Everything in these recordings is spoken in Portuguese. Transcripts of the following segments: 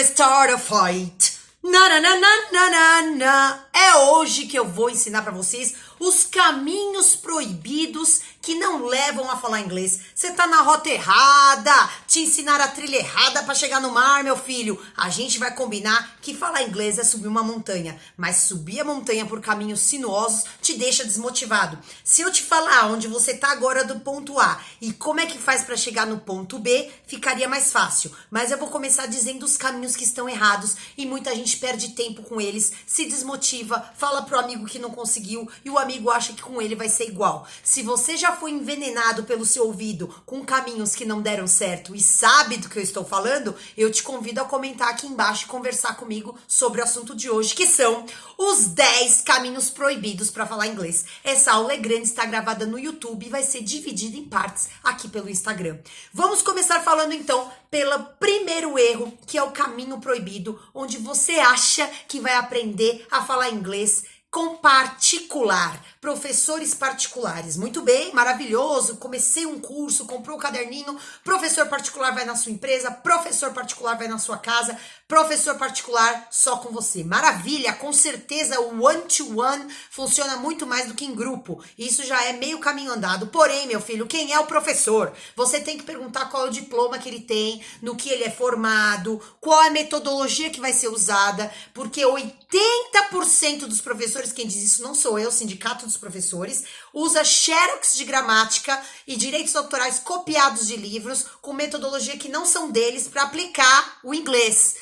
gonna start a fight. Na, na, na, na, na, na, na. É hoje que eu vou ensinar pra vocês os caminhos proibidos que não levam a falar inglês. Você tá na rota errada, te ensinaram a trilha errada pra chegar no mar, meu filho. A gente vai combinar que falar inglês é subir uma montanha, mas subir a montanha por caminhos sinuosos te deixa desmotivado. Se eu te falar onde você tá agora do ponto A e como é que faz pra chegar no ponto B, ficaria mais fácil. Mas eu vou começar dizendo os caminhos que estão errados e muita gente perde tempo com eles, se desmotiva, fala pro amigo que não conseguiu e o amigo acha que com ele vai ser igual. Se você já foi envenenado pelo seu ouvido com caminhos que não deram certo e sabe do que eu estou falando, eu te convido a comentar aqui embaixo e conversar comigo sobre o assunto de hoje, que são os 10 caminhos proibidos para falar inglês. Essa aula é grande, está gravada no YouTube e vai ser dividida em partes aqui pelo Instagram. Vamos começar falando então pelo primeiro erro, que é o caminho proibido, onde você acha que vai aprender a falar inglês com particular, professores particulares. Muito bem, maravilhoso, comecei um curso, comprou um caderninho, professor particular vai na sua empresa, professor particular vai na sua casa, professor particular só com você. Maravilha, com certeza o one-to-one funciona muito mais do que em grupo. Isso já é meio caminho andado. Porém, meu filho, quem é o professor? Você tem que perguntar qual é o diploma que ele tem, no que ele é formado, qual é a metodologia que vai ser usada, porque 80% dos professores, quem diz isso não sou eu, Sindicato dos Professores, usa xerox de gramática e direitos autorais copiados de livros com metodologia que não são deles para aplicar o inglês.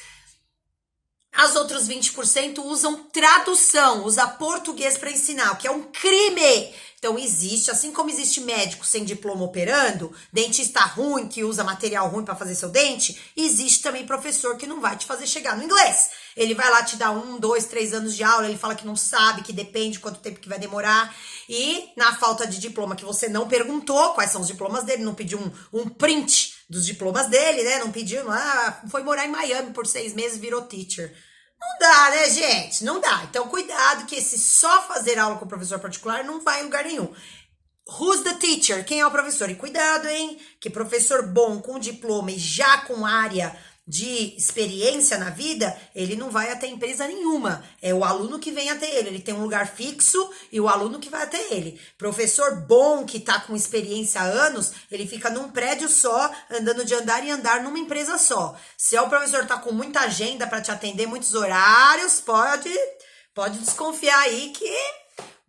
As outros 20% usam tradução, usa português para ensinar, o que é um crime. Então existe, assim como existe médico sem diploma operando, dentista ruim que usa material ruim para fazer seu dente, existe também professor que não vai te fazer chegar no inglês. Ele vai lá te dar 1, 2, 3 anos de aula, ele fala que não sabe, que depende quanto tempo que vai demorar. E na falta de diploma que você não perguntou quais são os diplomas dele, não pediu um print dos diplomas dele, né? Não pediu, foi morar em Miami por 6 meses, virou teacher. Não dá, né, gente? Não dá. Então, cuidado que esse só fazer aula com o professor particular não vai em lugar nenhum. Who's the teacher? Quem é o professor? E cuidado, hein? Que professor bom, com diploma e já com área de experiência na vida, ele não vai até empresa nenhuma. É o aluno que vem até ele. Ele tem um lugar fixo e o aluno que vai até ele. Professor bom, que tá com experiência há anos, ele fica num prédio só, andando de andar em andar numa empresa só. Se o professor tá com muita agenda para te atender, muitos horários, pode desconfiar aí que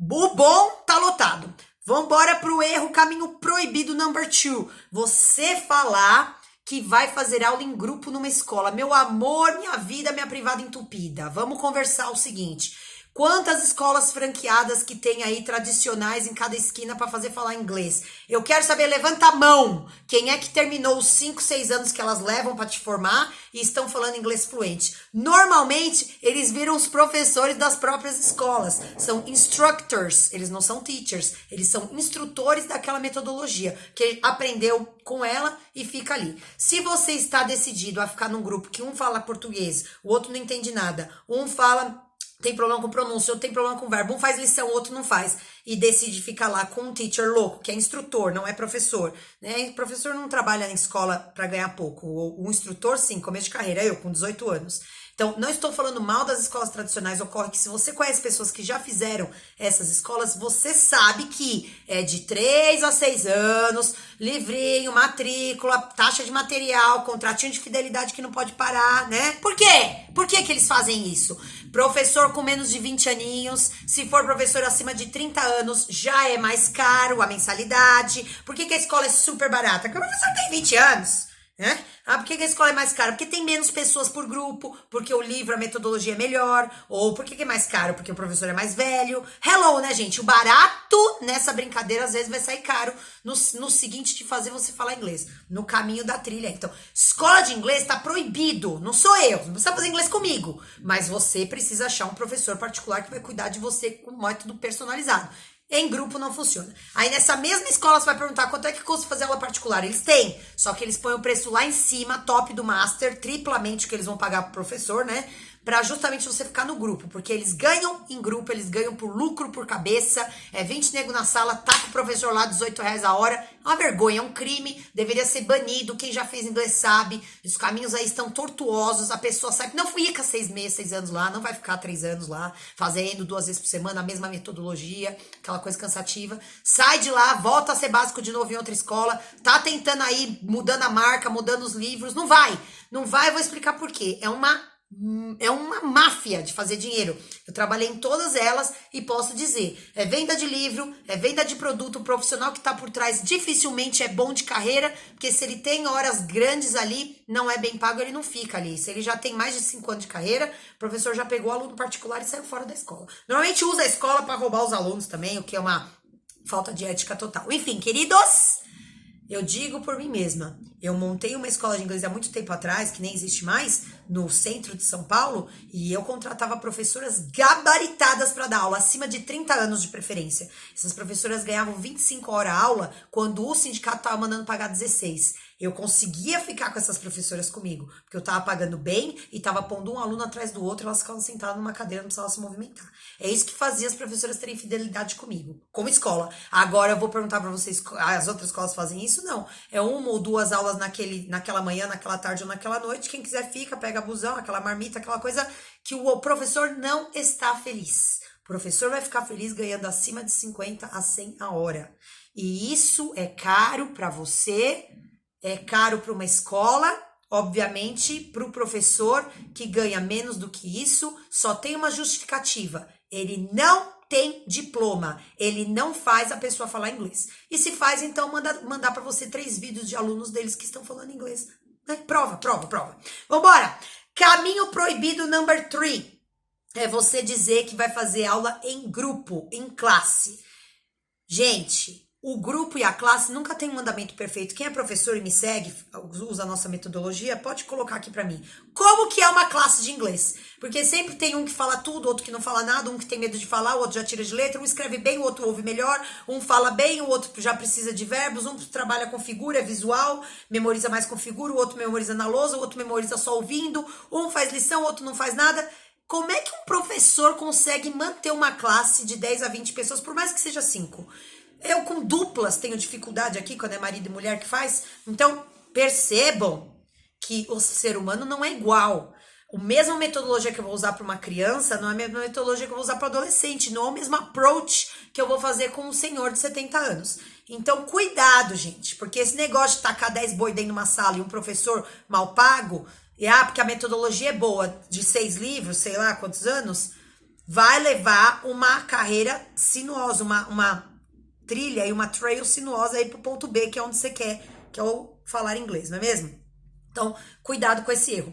o bom tá lotado. Vambora pro erro, caminho proibido number 2. Você falar que vai fazer aula em grupo numa escola. Meu amor, minha vida, minha privada entupida. Vamos conversar o seguinte. Quantas escolas franqueadas que tem aí tradicionais em cada esquina para fazer falar inglês? Eu quero saber, levanta a mão. Quem é que terminou os 5, 6 anos que elas levam para te formar e estão falando inglês fluente? Normalmente, eles viram os professores das próprias escolas. São instructors, eles não são teachers. Eles são instrutores daquela metodologia que aprendeu com ela e fica ali. Se você está decidido a ficar num grupo que um fala português, o outro não entende nada, um fala... tem problema com pronúncia, outro tem problema com verbo, um faz lição, o outro não faz, e decide ficar lá com um teacher louco, que é instrutor, não é professor, né? E professor não trabalha na escola para ganhar pouco, o instrutor sim, começo de carreira, eu com 18 anos. Então, não estou falando mal das escolas tradicionais, ocorre que se você conhece pessoas que já fizeram essas escolas, você sabe que é de 3 a 6 anos, livrinho, matrícula, taxa de material, contratinho de fidelidade que não pode parar, né? Por quê? Por que que eles fazem isso? Professor com menos de 20 aninhos, se for professor acima de 30 anos, já é mais caro a mensalidade. Por que que a escola é super barata? Porque o professor tem 20 anos. Né? Por que a escola é mais cara? Porque tem menos pessoas por grupo, porque o livro, a metodologia é melhor, ou por que é mais caro? Porque o professor é mais velho. Hello, né, gente? O barato nessa brincadeira às vezes vai sair caro no seguinte de fazer você falar inglês, no caminho da trilha. Então, escola de inglês tá proibido, não sou eu, não precisa fazer inglês comigo, mas você precisa achar um professor particular que vai cuidar de você com um método personalizado. Em grupo não funciona. Aí nessa mesma escola você vai perguntar quanto é que custa fazer aula particular. Eles têm, só que eles põem o preço lá em cima, top do master, triplamente o que eles vão pagar pro professor, né? para justamente você ficar no grupo, porque eles ganham em grupo, eles ganham por lucro por cabeça, 20 nego na sala, tá com o professor lá, R$18 a hora, é uma vergonha, é um crime, deveria ser banido, quem já fez inglês sabe, os caminhos aí estão tortuosos, a pessoa sabe, não fica 6 meses, 6 anos lá, não vai ficar 3 anos lá, fazendo 2 vezes por semana, a mesma metodologia, aquela coisa cansativa, sai de lá, volta a ser básico de novo em outra escola, tá tentando aí, mudando a marca, mudando os livros, não vai, eu vou explicar por quê, é uma máfia de fazer dinheiro. Eu trabalhei em todas elas e posso dizer, é venda de livro, é venda de produto, o profissional que está por trás dificilmente é bom de carreira, porque se ele tem horas grandes ali, não é bem pago, ele não fica ali. Se ele já tem mais de 5 anos de carreira, o professor já pegou aluno particular e saiu fora da escola. Normalmente usa a escola para roubar os alunos também, o que é uma falta de ética total. Enfim, queridos, eu digo por mim mesma, eu montei uma escola de inglês há muito tempo atrás, que nem existe mais, no centro de São Paulo, e eu contratava professoras gabaritadas para dar aula, acima de 30 anos de preferência. Essas professoras ganhavam 25 horas a aula, quando o sindicato estava mandando pagar 16. Eu conseguia ficar com essas professoras comigo, porque eu tava pagando bem e tava pondo um aluno atrás do outro, elas ficavam sentadas numa cadeira, não precisavam se movimentar. É isso que fazia as professoras terem fidelidade comigo, como escola. Agora eu vou perguntar pra vocês, as outras escolas fazem isso? Não. É 1 ou 2 aulas naquela manhã, naquela tarde ou naquela noite, quem quiser fica, pega busão, aquela marmita, aquela coisa que o professor não está feliz. O professor vai ficar feliz ganhando acima de 50 a 100 a hora. E isso é caro pra você, é caro para uma escola, obviamente, para o professor que ganha menos do que isso, só tem uma justificativa. Ele não tem diploma, ele não faz a pessoa falar inglês. E se faz, então, mandar para você 3 vídeos de alunos deles que estão falando inglês. Prova. Vambora! Caminho proibido number 3. É você dizer que vai fazer aula em grupo, em classe. Gente, o grupo e a classe nunca tem um mandamento perfeito. Quem é professor e me segue, usa a nossa metodologia, pode colocar aqui pra mim. Como que é uma classe de inglês? Porque sempre tem um que fala tudo, outro que não fala nada, um que tem medo de falar, o outro já tira de letra, um escreve bem, o outro ouve melhor, um fala bem, o outro já precisa de verbos, um trabalha com figura, é visual, memoriza mais com figura, o outro memoriza na lousa, o outro memoriza só ouvindo, um faz lição, o outro não faz nada. Como é que um professor consegue manter uma classe de 10 a 20 pessoas, por mais que seja 5? Eu com duplas tenho dificuldade aqui, quando é marido e mulher que faz. Então, percebam que o ser humano não é igual. A mesma metodologia que eu vou usar para uma criança não é a mesma metodologia que eu vou usar para adolescente. Não é o mesmo approach que eu vou fazer com um senhor de 70 anos. Então, cuidado, gente. Porque esse negócio de tacar 10 boi dentro de uma sala e um professor mal pago, porque a metodologia é boa, de 6 livros, sei lá quantos anos, vai levar uma carreira sinuosa, uma trilha e uma trail sinuosa aí pro ponto B, que é onde você quer, que é o falar inglês, não é mesmo? Então, cuidado com esse erro.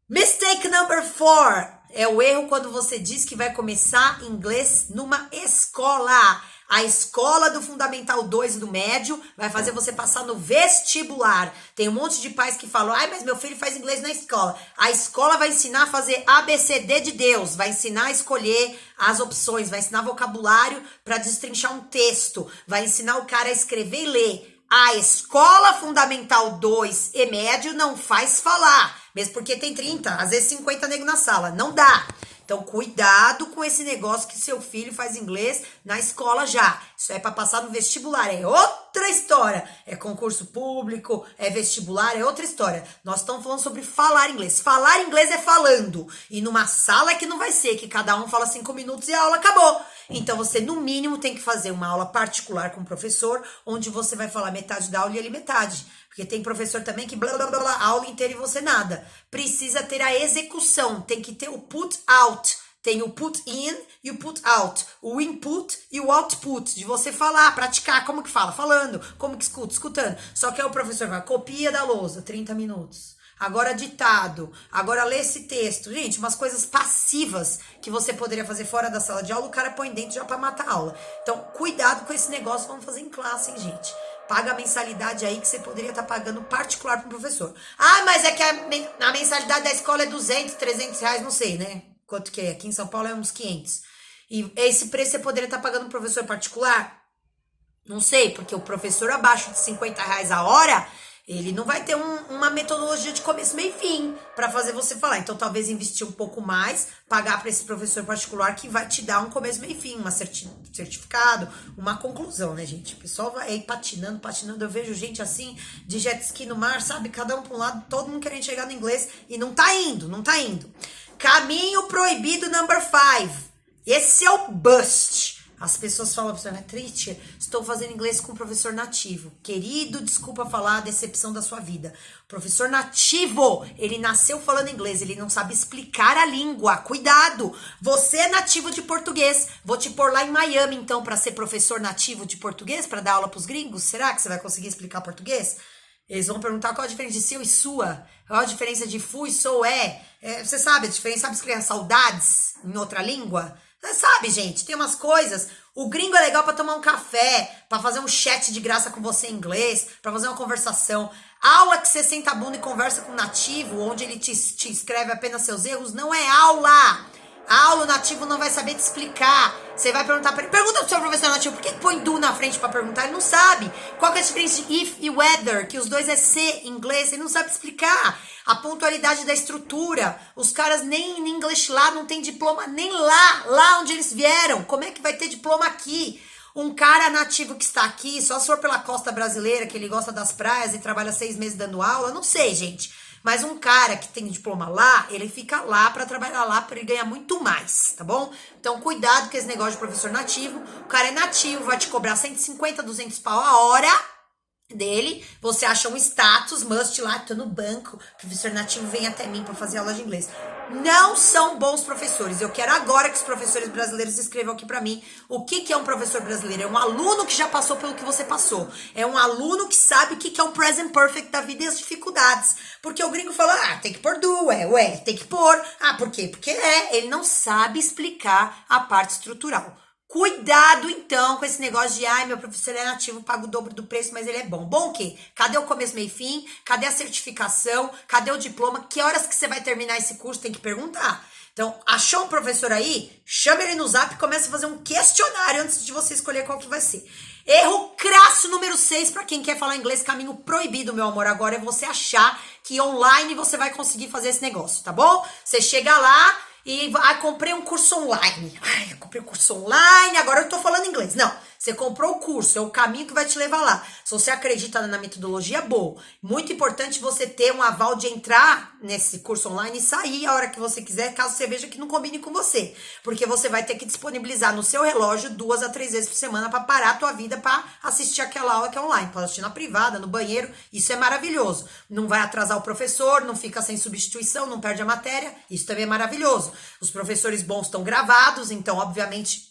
Mistake number 4 é o erro quando você diz que vai começar inglês numa escola. A escola do Fundamental 2 e do Médio vai fazer você passar no vestibular. Tem um monte de pais que falam, mas meu filho faz inglês na escola. A escola vai ensinar a fazer ABCD de Deus, vai ensinar a escolher as opções, vai ensinar vocabulário para destrinchar um texto, vai ensinar o cara a escrever e ler. A escola Fundamental 2 e Médio não faz falar, mesmo porque tem 30, às vezes 50 negros na sala, não dá. Então, cuidado com esse negócio que seu filho faz inglês na escola já. Isso é para passar no vestibular, é outra história. É concurso público, é vestibular, é outra história. Nós estamos falando sobre falar inglês. Falar inglês é falando. E numa sala que não vai ser, que cada um fala 5 minutos e a aula acabou. Então, você, no mínimo, tem que fazer uma aula particular com o professor, onde você vai falar metade da aula e ele metade. Porque tem professor também que blá, blá, blá, blá, aula inteira e você nada. Precisa ter a execução, tem que ter o put out. Tem o put in e o put out. O input e o output. De você falar, praticar. Como que fala? Falando. Como que escuta? Escutando. Só que aí o professor vai, copia da lousa, 30 minutos. Agora ditado. Agora lê esse texto. Gente, umas coisas passivas que você poderia fazer fora da sala de aula, o cara põe dentro já pra matar a aula. Então, cuidado com esse negócio, vamos fazer em classe, hein, gente? Paga a mensalidade aí que você poderia estar pagando particular para o professor. Mas é que a mensalidade da escola é 200, 300 reais, não sei, né? Quanto que é? Aqui em São Paulo é uns 500. E esse preço você poderia estar pagando pro professor particular? Não sei, porque o professor abaixo de 50 reais a hora, Ele não vai ter uma metodologia de começo, meio e fim para fazer você falar. Então, talvez investir um pouco mais, pagar para esse professor particular que vai te dar um começo, meio e fim, uma certificado, uma conclusão, né, gente? O pessoal vai aí patinando, patinando. Eu vejo gente assim, de jet ski no mar, sabe? Cada um para um lado, todo mundo querendo chegar no inglês e não tá indo, não tá indo. Caminho proibido number 5. Esse é o bust. As pessoas falam, Triste, estou fazendo inglês com um professor nativo. Querido, desculpa falar a decepção da sua vida. O professor nativo, ele nasceu falando inglês, ele não sabe explicar a língua. Cuidado, você é nativo de português. Vou te pôr lá em Miami, então, para ser professor nativo de português, para dar aula para os gringos. Será que você vai conseguir explicar português? Eles vão perguntar qual a diferença de seu e sua, qual a diferença de fui, sou, você sabe a diferença, sabe escrever saudades em outra língua? Você sabe, gente, tem umas coisas. O gringo é legal pra tomar um café, pra fazer um chat de graça com você em inglês, pra fazer uma conversação. Aula que você senta a bunda e conversa com um nativo, onde ele te escreve apenas seus erros, não é aula. Aula, o nativo não vai saber te explicar. Você vai perguntar pra ele. Pergunta pro seu professor nativo, por que põe do na frente pra perguntar? Ele não sabe. Qual que é a diferença de if e whether? Que os dois é se em inglês, ele não sabe explicar. A pontualidade da estrutura. Os caras nem em English lá não tem diploma, nem lá onde eles vieram. Como é que vai ter diploma aqui? Um cara nativo que está aqui, só se for pela costa brasileira, que ele gosta das praias e trabalha 6 meses dando aula, não sei, gente. Mas um cara que tem diploma lá, ele fica lá para trabalhar lá, para ele ganhar muito mais, tá bom? Então, cuidado com esse negócio de professor nativo. O cara é nativo, vai te cobrar 150, 200 pau a hora dele. Você acha um status, must lá, tô no banco, professor nativo vem até mim para fazer aula de inglês. Não são bons professores. Eu quero agora que os professores brasileiros escrevam aqui pra mim o que é um professor brasileiro. É um aluno que já passou pelo que você passou. É um aluno que sabe o que é um present perfect da vida e as dificuldades. Porque o gringo fala, tem que pôr do, tem que pôr. Por quê? Porque ele não sabe explicar a parte estrutural. Cuidado, então, com esse negócio de, meu professor é nativo, paga o dobro do preço, mas ele é bom. Bom o quê? Cadê o começo, meio e fim? Cadê a certificação? Cadê o diploma? Que horas que você vai terminar esse curso? Tem que perguntar. Então, achou um professor aí? Chama ele no zap e começa a fazer um questionário antes de você escolher qual que vai ser. Erro crasso número 6, para quem quer falar inglês, caminho proibido, meu amor, agora é você achar que online você vai conseguir fazer esse negócio, tá bom? Você chega lá e comprei um curso online. Eu comprei um curso online, agora eu tô falando inglês. Não, você comprou o curso, é o caminho que vai te levar lá. Se você acredita na metodologia, boa. Muito importante você ter um aval de entrar nesse curso online e sair a hora que você quiser, caso você veja que não combine com você. Porque você vai ter que disponibilizar no seu relógio 2 a 3 vezes por semana para parar a tua vida para assistir aquela aula que é online. Pode assistir na privada, no banheiro, isso é maravilhoso. Não vai atrasar o professor, não fica sem substituição, não perde a matéria, isso também é maravilhoso. Os professores bons estão gravados, então, obviamente,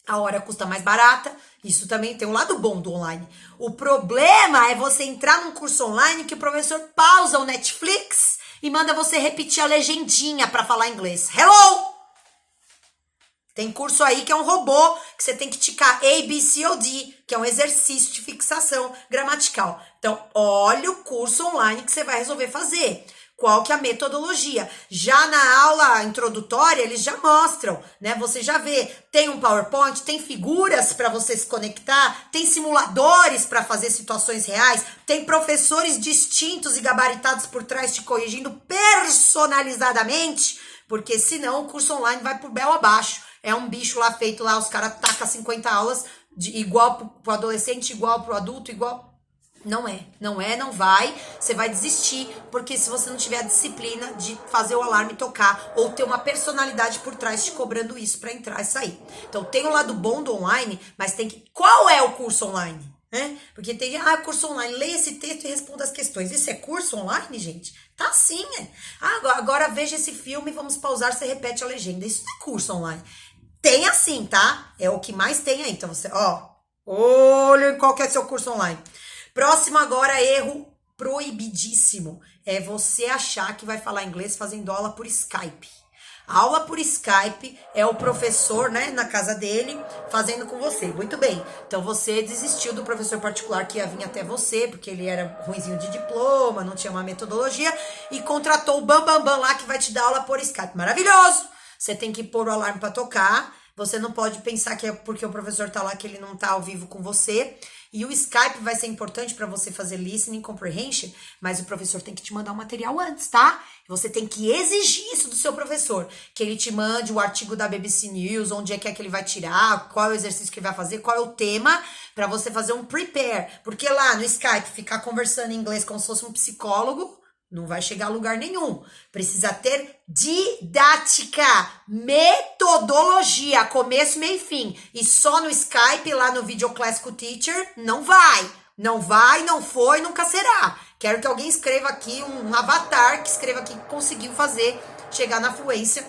a hora custa mais barata. Isso também tem um lado bom do online. O problema é você entrar num curso online que o professor pausa o Netflix e manda você repetir a legendinha para falar inglês. Hello! Tem curso aí que é um robô, que você tem que ticar A, B, C ou D, que é um exercício de fixação gramatical. Então, olha o curso online que você vai resolver fazer. Qual que é a metodologia? Já na aula introdutória, eles já mostram, né? Você já vê, tem um PowerPoint, tem figuras para você se conectar, tem simuladores para fazer situações reais, tem professores distintos e gabaritados por trás te corrigindo personalizadamente, porque senão o curso online vai pro bel abaixo. É um bicho lá feito lá, os caras tacam 50 aulas, igual pro adolescente, igual pro adulto, igual... Não vai, você vai desistir, porque se você não tiver a disciplina de fazer o alarme tocar, ou ter uma personalidade por trás te cobrando isso para entrar e sair. Então tem o lado bom do online, mas tem que... Qual é o curso online? Porque tem, curso online, leia esse texto e responda as questões. Isso é curso online, gente? Tá sim, agora veja esse filme, vamos pausar, você repete a legenda. Isso não é curso online. Tem assim, tá? É o que mais tem aí. Então você, olha qual que é seu curso online. Próximo agora, erro proibidíssimo. É você achar que vai falar inglês fazendo aula por Skype. A aula por Skype é o professor, né, na casa dele, fazendo com você. Muito bem. Então você desistiu do professor particular que ia vir até você, porque ele era ruinzinho de diploma, não tinha uma metodologia, e contratou o Bambambam lá que vai te dar aula por Skype. Maravilhoso! Você tem que pôr o alarme para tocar. Você não pode pensar que é porque o professor tá lá que ele não tá ao vivo com você. E o Skype vai ser importante para você fazer listening comprehension, mas o professor tem que te mandar o material antes, tá? Você tem que exigir isso do seu professor, que ele te mande o artigo da BBC News, onde é que ele vai tirar, qual é o exercício que ele vai fazer, qual é o tema, para você fazer um prepare. Porque lá no Skype, ficar conversando em inglês como se fosse um psicólogo, não vai chegar a lugar nenhum. Precisa ter didática, metodologia, começo, meio e fim. E só no Skype, lá no Video Class com o Teacher, não vai. Não vai, não foi, nunca será. Quero que alguém escreva aqui, um avatar que escreva aqui que conseguiu fazer, chegar na fluência,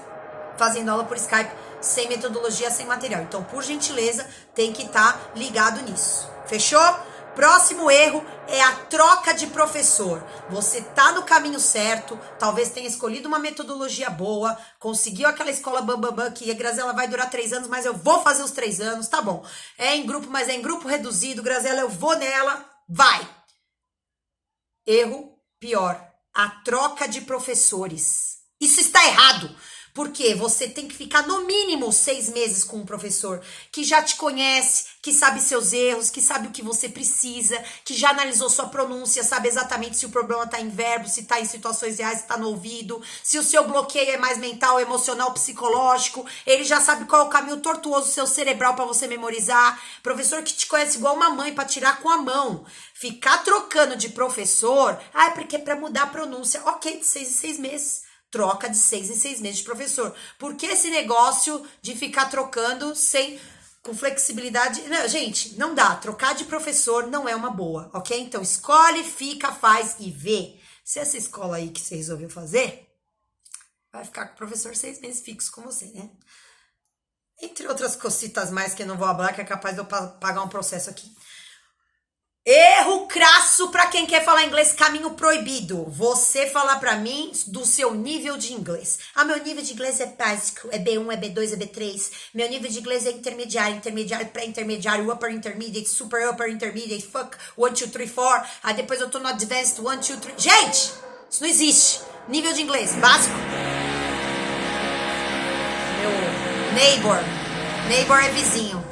fazendo aula por Skype, sem metodologia, sem material. Então, por gentileza, tem que estar ligado nisso. Fechou? Próximo erro é a troca de professor. Você tá no caminho certo, talvez tenha escolhido uma metodologia boa, conseguiu aquela escola bambambam que a Graziela vai durar 3 anos, mas eu vou fazer os 3 anos, tá bom. É em grupo, mas é em grupo reduzido, Graziela, eu vou nela, vai. Erro pior, a troca de professores. Isso está errado. Porque você tem que ficar no mínimo 6 meses com um professor que já te conhece, que sabe seus erros, que sabe o que você precisa, que já analisou sua pronúncia, sabe exatamente se o problema está em verbo, se está em situações reais, se está no ouvido, se o seu bloqueio é mais mental, emocional, psicológico, ele já sabe qual é o caminho tortuoso seu cerebral para você memorizar. Professor que te conhece igual uma mãe para tirar com a mão. Ficar trocando de professor, porque é para mudar a pronúncia. Ok, de 6 em 6 meses. Troca de 6 em 6 meses de professor. Por que esse negócio de ficar trocando com flexibilidade? Não, gente, não dá. Trocar de professor não é uma boa, ok? Então, escolhe, fica, faz e vê. Se essa escola aí que você resolveu fazer, vai ficar com o professor 6 meses fixo com você, né? Entre outras cositas mais que eu não vou falar, que é capaz de eu pagar um processo aqui. Erro crasso para quem quer falar inglês, caminho proibido. Você falar para mim do seu nível de inglês. Meu nível de inglês é básico, é B1, é B2, é B3. Meu nível de inglês é intermediário, pré-intermediário, upper intermediate, super upper intermediate, 1, 2, 3, 4. Aí depois eu tô no advanced, 1, 2, 3. Gente, isso não existe. Nível de inglês, básico. Meu neighbor é vizinho.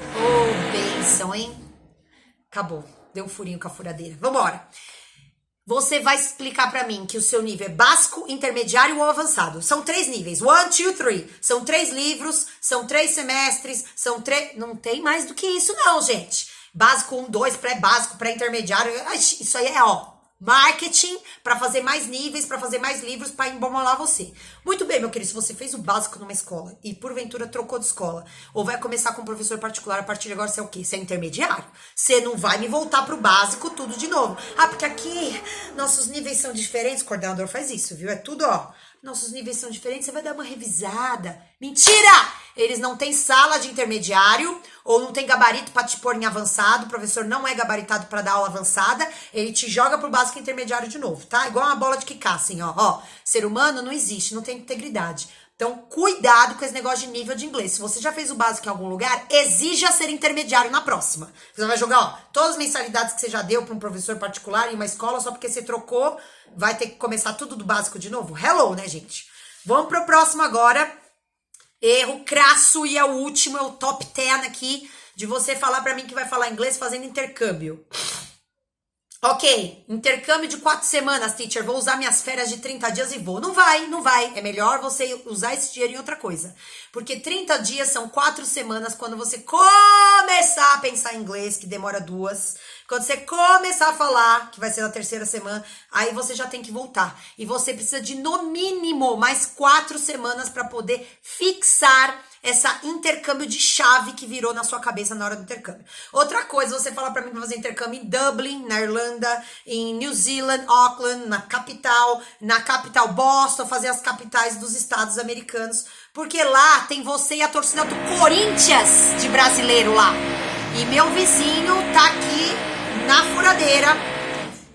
Benção, hein? Acabou. Deu um furinho com a furadeira. Vambora. Você vai explicar pra mim que o seu nível é básico, intermediário ou avançado. São 3 níveis. 1, 2, 3. São 3 livros, são 3 semestres, são 3... Não tem mais do que isso não, gente. Básico 1, 2, pré-básico, pré-intermediário. Isso aí é, marketing para fazer mais níveis, para fazer mais livros, para embomolar você. Muito bem, meu querido, se você fez o básico numa escola e porventura trocou de escola, ou vai começar com um professor particular, a partir de agora você é o quê? Você é intermediário. Você não vai me voltar pro básico tudo de novo. Porque aqui nossos níveis são diferentes, o coordenador faz isso, viu? É tudo, nossos níveis são diferentes, você vai dar uma revisada. Mentira! Eles não têm sala de intermediário ou não tem gabarito para te pôr em avançado. O professor não é gabaritado para dar aula avançada. Ele te joga pro básico intermediário de novo, tá? Igual uma bola de quicar, assim, Ser humano não existe, não tem integridade. Então, cuidado com esse negócio de nível de inglês. Se você já fez o básico em algum lugar, exija ser intermediário na próxima. Você vai jogar, todas as mensalidades que você já deu para um professor particular em uma escola, só porque você trocou, vai ter que começar tudo do básico de novo? Hello, né, gente? Vamos pro próximo agora. Erro crasso e é o último, é o top 10 aqui, de você falar pra mim que vai falar inglês fazendo intercâmbio. Ok, intercâmbio de 4 semanas, teacher, vou usar minhas férias de 30 dias e vou. Não vai. É melhor você usar esse dinheiro em outra coisa. Porque 30 dias são 4 semanas quando você começar a pensar em inglês, que demora 2. Quando você começar a falar, que vai ser na 3ª semana, aí você já tem que voltar. E você precisa de, no mínimo, mais 4 semanas para poder fixar essa intercâmbio de chave que virou na sua cabeça na hora do intercâmbio. Outra coisa, você fala pra mim pra fazer intercâmbio em Dublin, na Irlanda, em New Zealand, Auckland, na capital Boston, fazer as capitais dos estados americanos, porque lá tem você e a torcida do Corinthians de brasileiro lá. E meu vizinho tá aqui na furadeira.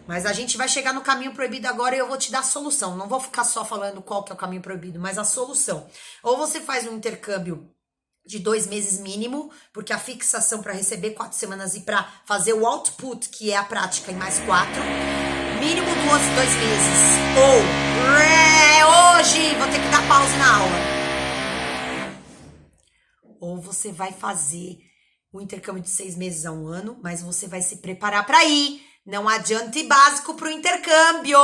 Mas a gente vai chegar no caminho proibido agora e eu vou te dar a solução. Não vou ficar só falando qual que é o caminho proibido, mas a solução. Ou você faz um intercâmbio de 2 meses mínimo, porque a fixação para receber 4 semanas e para fazer o output, que é a prática, em mais 4. Mínimo 2 meses. Ou hoje vou ter que dar pausa na aula. Ou você vai fazer o intercâmbio de 6 meses a 1 ano, mas você vai se preparar para ir. Não adianta ir básico pro intercâmbio.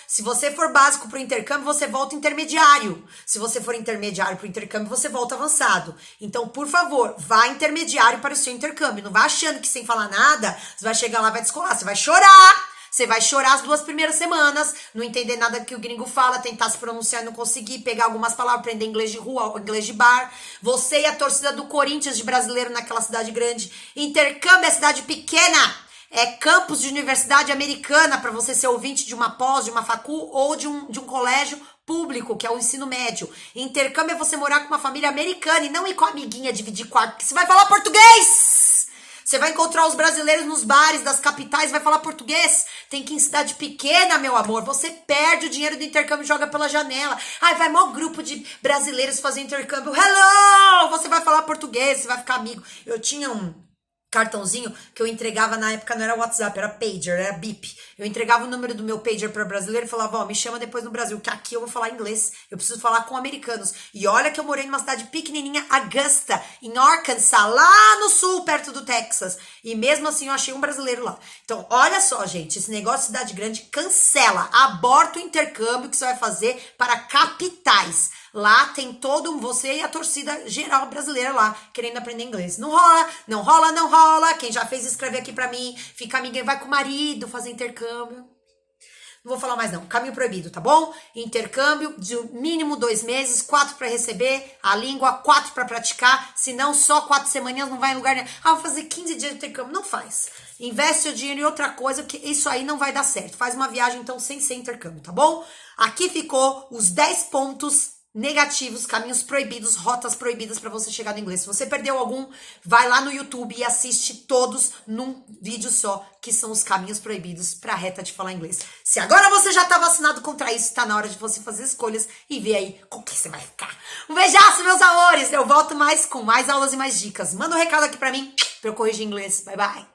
Se você for básico pro intercâmbio, você volta intermediário. Se você for intermediário pro intercâmbio, você volta avançado. Então, por favor, vá intermediário para o seu intercâmbio. Não vá achando que sem falar nada, você vai chegar lá e vai descolar. Você vai chorar. Você vai chorar as 2 primeiras semanas, não entender nada que o gringo fala, tentar se pronunciar e não conseguir, pegar algumas palavras, aprender inglês de rua, inglês de bar. Você e a torcida do Corinthians de brasileiro naquela cidade grande. Intercâmbio é cidade pequena. É campus de universidade americana para você ser ouvinte de uma pós, de uma facu ou de um colégio público, que é o ensino médio. Intercâmbio é você morar com uma família americana e não ir com a amiguinha dividir quarto, porque você vai falar português! Você vai encontrar os brasileiros nos bares das capitais, vai falar português. Tem que ir em cidade pequena, meu amor. Você perde o dinheiro do intercâmbio e joga pela janela. Ai, vai maior grupo de brasileiros fazer intercâmbio. Hello! Você vai falar português, você vai ficar amigo. Eu tinha um cartãozinho que eu entregava na época, não era WhatsApp, era pager, era bip. Eu entregava o número do meu pager para brasileiro e falava, ó, me chama depois no Brasil, que aqui eu vou falar inglês, eu preciso falar com americanos. E olha que eu morei numa cidade pequenininha, Augusta, em Arkansas, lá no sul, perto do Texas. E mesmo assim eu achei um brasileiro lá. Então, olha só, gente, esse negócio de cidade grande, cancela, aborta o intercâmbio que você vai fazer para capitais. Lá tem todo você e a torcida geral brasileira lá, querendo aprender inglês. Não rola, não rola, não rola. Quem já fez, escreve aqui pra mim. Fica amiga, vai com o marido fazer intercâmbio. Não vou falar mais não. Caminho proibido, tá bom? Intercâmbio de mínimo 2 meses, 4 pra receber a língua, 4 pra praticar. Se não, só 4 semaninhas não vai em lugar nenhum. Ah, vou fazer 15 dias de intercâmbio. Não faz. Investe o dinheiro em outra coisa, porque isso aí não vai dar certo. Faz uma viagem, então, sem ser intercâmbio, tá bom? Aqui ficou os 10 pontos negativos, caminhos proibidos, rotas proibidas para você chegar no inglês. Se você perdeu algum, vai lá no YouTube e assiste todos num vídeo só, que são os caminhos proibidos para a reta de falar inglês. Se agora você já tá vacinado contra isso, tá na hora de você fazer escolhas e ver aí com que você vai ficar. Um beijaço, meus amores! Eu volto mais com mais aulas e mais dicas. Manda um recado aqui para mim, para eu corrigir inglês. Bye, bye!